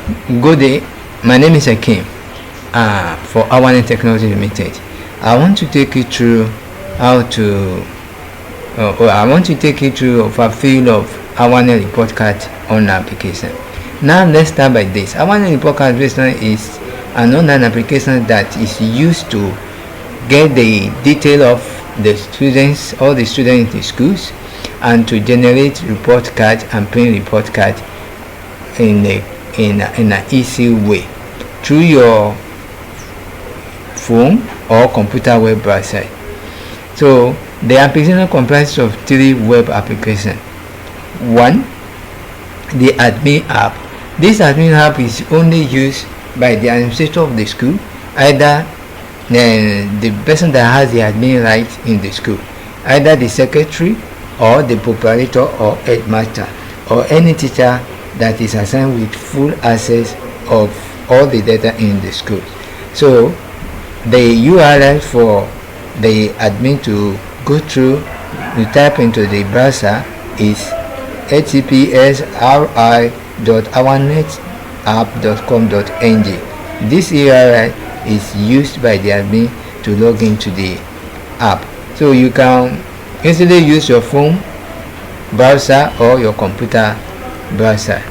Good day, my name is Akim for Awanet Technology Limited. I want to take you through how to fulfill of Awanet report card on application. Now let's start by this. Awanet report card is an online application that is used to get the detail of the students, all the students in the schools, and to generate report card and print report card in an easy way through your phone or computer web browser. So the application comprises of 3 web applications. 1, the admin app. This admin app is only used by the administrator of the school, either the person that has the admin rights in the school, either the secretary or the proprietor or headmaster or any teacher that is assigned with full access of all the data in the school. So the URL for the admin to go through, you type into the browser is https://awanet.app.com.ng. This URL is used by the admin to log into the app. So you can easily use your phone browser or your computer browser.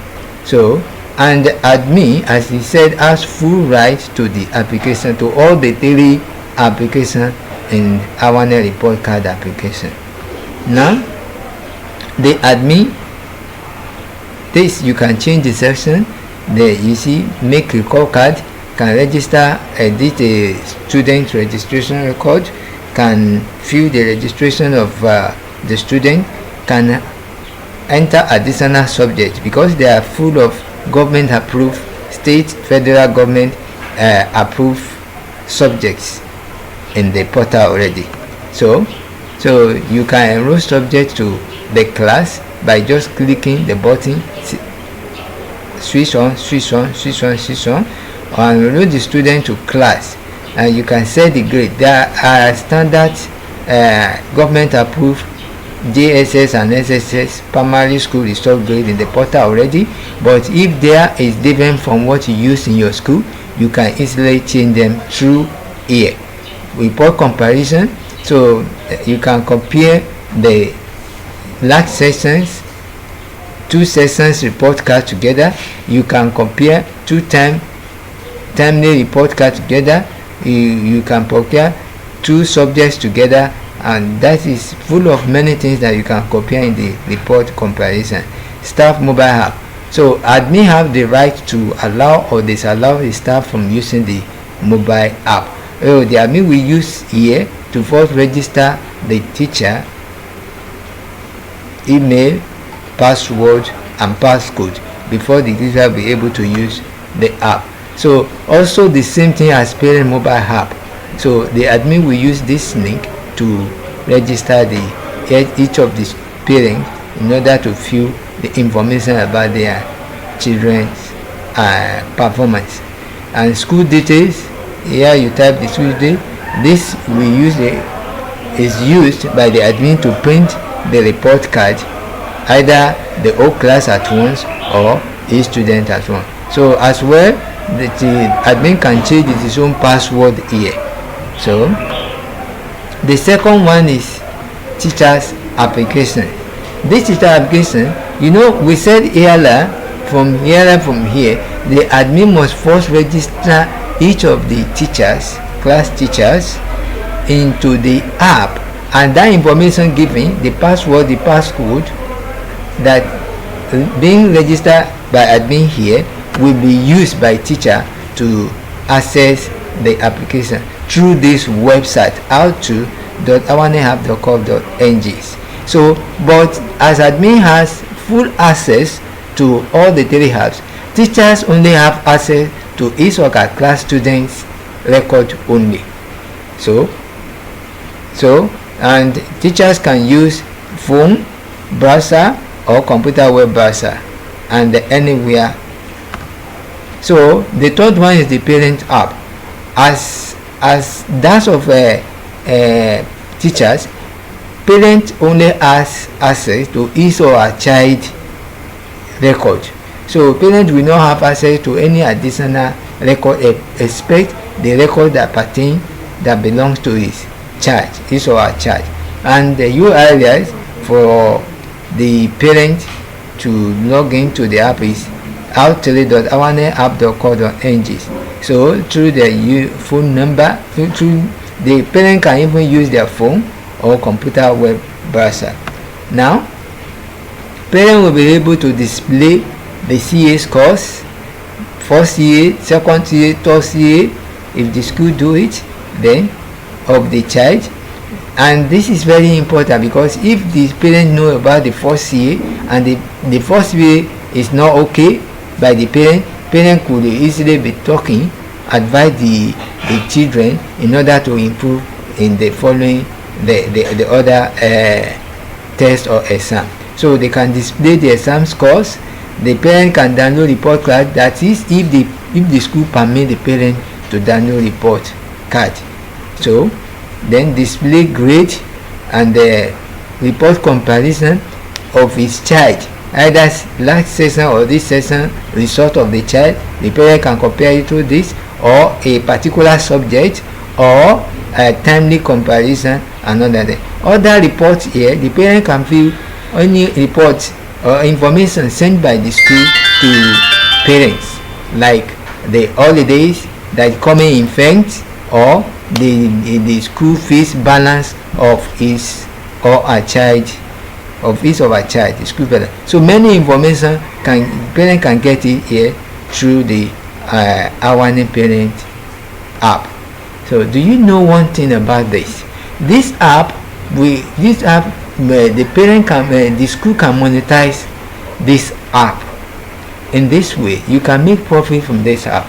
So, and the admin, as he said, has full right to the application, to all the 3 applications in Awanet report card application. Now the admin, this you can change the section. There you see, make report card, can register, edit a student registration record, can fill the registration of the student, can enter additional subjects because they are full of government approved, state, federal government approved subjects in the portal already. So you can enroll subjects to the class by just clicking the button, switch on, and enroll the student to class, and you can set the grade. There are standard government approved JSS and SSS primary school result grade in the portal already, but if there is different from what you use in your school, you can easily change them through here. Report comparison, so you can compare the last sessions, 2 sessions report card together. You can compare 2 timely report card together. You can compare 2 subjects together, and that is full of many things that you can compare in the report comparison. Staff mobile app. So admin have the right to allow or disallow the staff from using the mobile app. The admin will use here to first register the teacher, email, password and passcode before the teacher will be able to use the app. So also the same thing as parent mobile app. So the admin will use this link to register each of the parents in order to fill the information about their children's performance. And school details, here you type the school details. This is used by the admin to print the report card, either the whole class at once or each student at once. So as well, the admin can change his own password here. So the second one is teachers application. This teacher application, we said earlier from here, the admin must first register each of the teachers, class teachers, into the app, and that information given, the password, the passcode that being registered by admin here will be used by teacher to access the application through this website, how2.awaneapp.com.ng. So, but as admin has full access to all the 3 apps, teachers only have access to each of our class students record only. So and teachers can use phone, browser or computer web browser and anywhere. So the third one is the parent app. As that of teachers, parent only has access to his or her child record. So parents will not have access to any additional record except the record that belongs to his or her child. And the URL for the parent to log into the app is out3.awaneapp.co.ng. So through the phone number, through the parent can even use their phone or computer web browser. Now parent will be able to display the CA scores, first CA, second CA, third CA, if the school do it, then of the child. And this is very important, because if the parent know about the first CA and the first CA is not okay by the parent could easily be talking, advise the children in order to improve in the following the other test or exam. So they can display the exam scores. The parent can download report card, that is if the school permit the parent to download report card. So then display grade and the report comparison of his child, either last session or this session result of the child. The parent can compare it to this, or a particular subject, or a timely comparison, and other reports here. The parent can fill any reports or information sent by the school to parents, like the holidays that coming in effect, or the school fees balance of his or her child, the school balance. So many information parent can get it here through the Awanet parent app. So do you know one thing about this? This app, the parent the school can monetize this app. In this way, you can make profit from this app.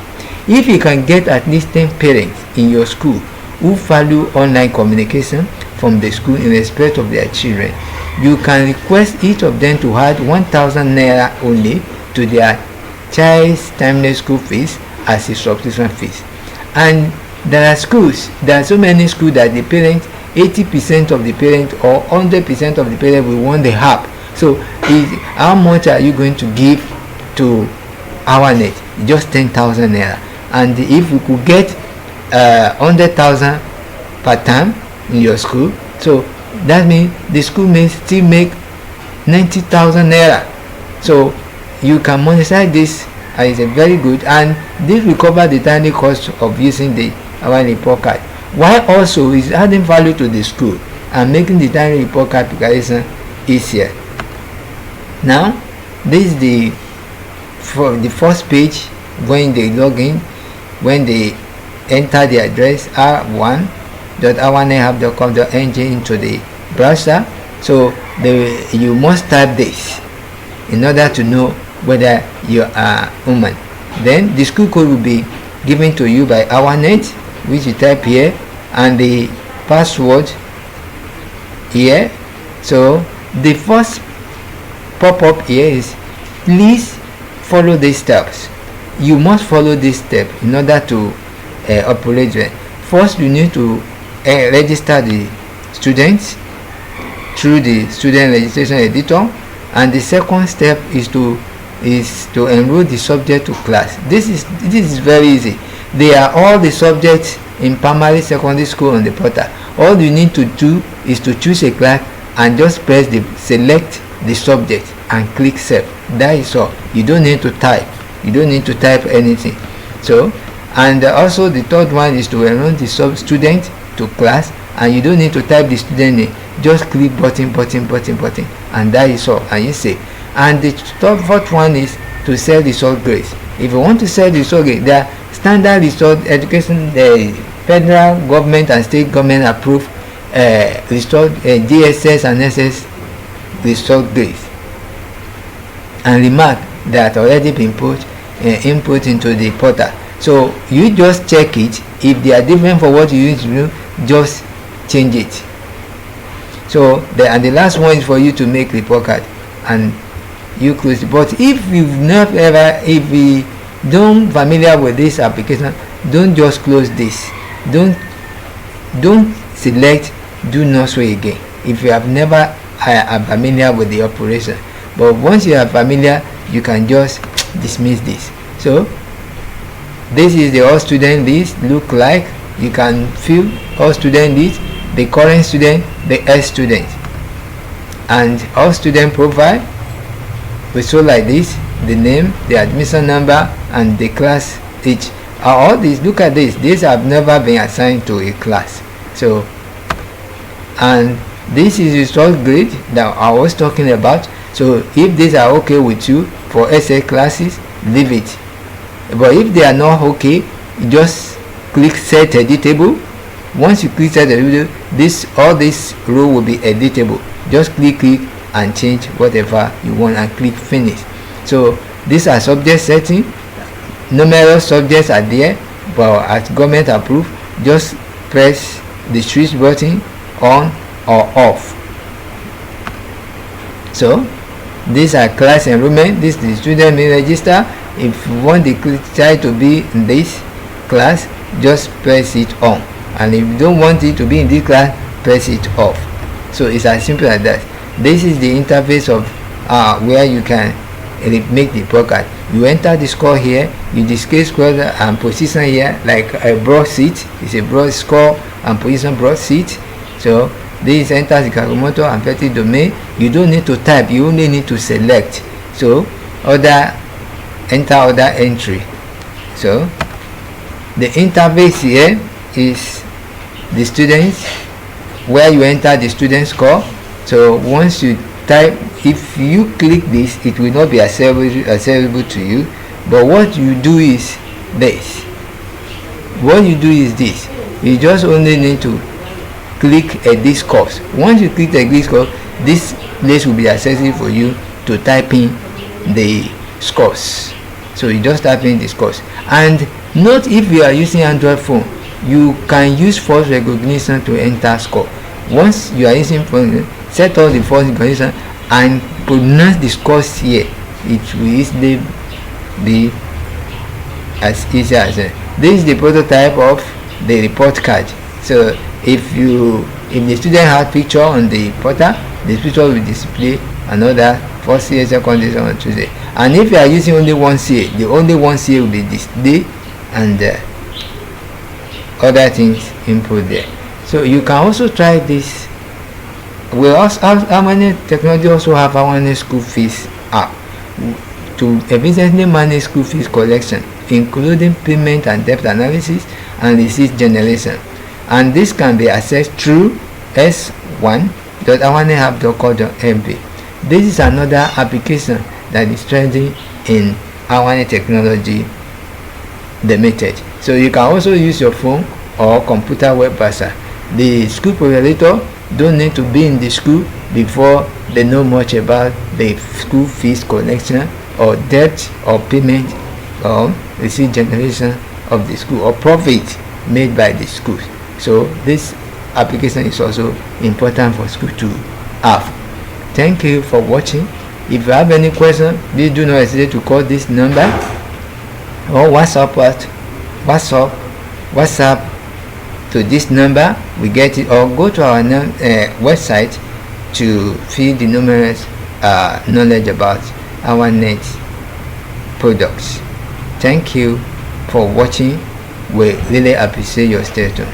If you can get at least 10 parents in your school who value online communication from the school in respect of their children, you can request each of them to add 1,000 naira only to their child's timely school fees as a subscription fees. And there are so many schools that the parents, 80% of the parents or 100% of the parents will want the app. So how much are you going to give to Awanet? Just 10,000 naira. And if we could get 100,000 per term in your school, so that means the school may still make 90,000 naira. So you can monetize this, and it's a very good, and this will cover the tiny cost of using the Awanet report card, while also is adding value to the school and making the tiny report card preparation easier. Now this is the first page. When they log in, when they enter the address r1.awaneapp.com.ng into the browser, so you must type this in order to know whether you are human. Then the school code will be given to you by Awanet, which you type here, and the password here. So the first pop-up here is, please follow these steps. You must follow this step in order to operate it. First, you need to register the students through the student registration editor, and the second step is to enroll the subject to class. This is very easy. They are all the subjects in primary, secondary school on the portal. All you need to do is to choose a class and just select the subject and click save. That is all. You don't need to type. You don't need to type anything. So, and also the third one is to enroll the student to class, and you don't need to type the student name. Just click button, and that is all, and you save. And the fourth one is to set result grades. If you want to set result grade, there are standard result education, the federal government and state government approved result, DSS and SS result grades, and remark that already been input into the portal. So you just check it. If they are different for what you used to do, just change it. So and the last one is for you to make report card, and you close it. But if you've never if you don't familiar with this application, don't just close this. Don't select do not show again if you have never are familiar with the operation. But once you are familiar, you can just dismiss this. So this is the all student list look like. You can view all student list, the current student, the ex student, and all student profile will show like this: the name, the admission number, and the class each. All these, look at this, these have never been assigned to a class. So, and this is result grade that I was talking about. So if these are okay with you for essay classes, leave it. But if they are not okay, just click set editable. Once you click set editable, all this row will be editable. Just click and change whatever you want and click finish. So these are subject setting. Numerous subjects are there, but as government approved, just press the switch button on or off. So these are class enrollment. This is the student may register. If you want the child to be in this class, just press it on, and if you don't want it to be in this class, press it off. So it's as simple as that. This is the interface of where you can make the podcast. You enter the score here, you display score and position here like a broad sheet. It's a broad score and position broad sheet. So this enters the calculator and petty domain. You don't need to type, you only need to select. So enter other entry. So the interface here is the students, where you enter the student score. So once you type, if you click this, it will not be accessible to you. But what you do is this. What you do is this. You just only need to click edit course. Once you click the edit course, this place will be accessible for you to type in the scores. So you just type in the scores. And note, if you are using Android phone, you can use voice recognition to enter score. Once you are using phone, set all the voice recognition and pronounce the scores here. It will easily be as easy as that. This is the prototype of the report card. So if the student has picture on the portal, the picture will display another for CA secondary on Tuesday. And if you are using only one CA, the only one CA will be displayed and other things input there. So you can also try this. We also have Awanet technology also have Awanet school fees app to efficiently manage school fees collection, including payment and debt analysis and receipt generation. And this can be accessed through s1.awaneapp.co.mp. This is another application that is trending in Awanet technology limited. So you can also use your phone or computer web browser. The school provider don't need to be in the school before they know much about the school fees collection or debt or payment or receipt generation of the school or profit made by the school. So this application is also important for school to have. Thank you for watching. If you have any question, please do not hesitate to call this number or WhatsApp to this number. We get it, or go to our website to fill the numerous knowledge about Awanet products. Thank you for watching. We really appreciate your stay tuned.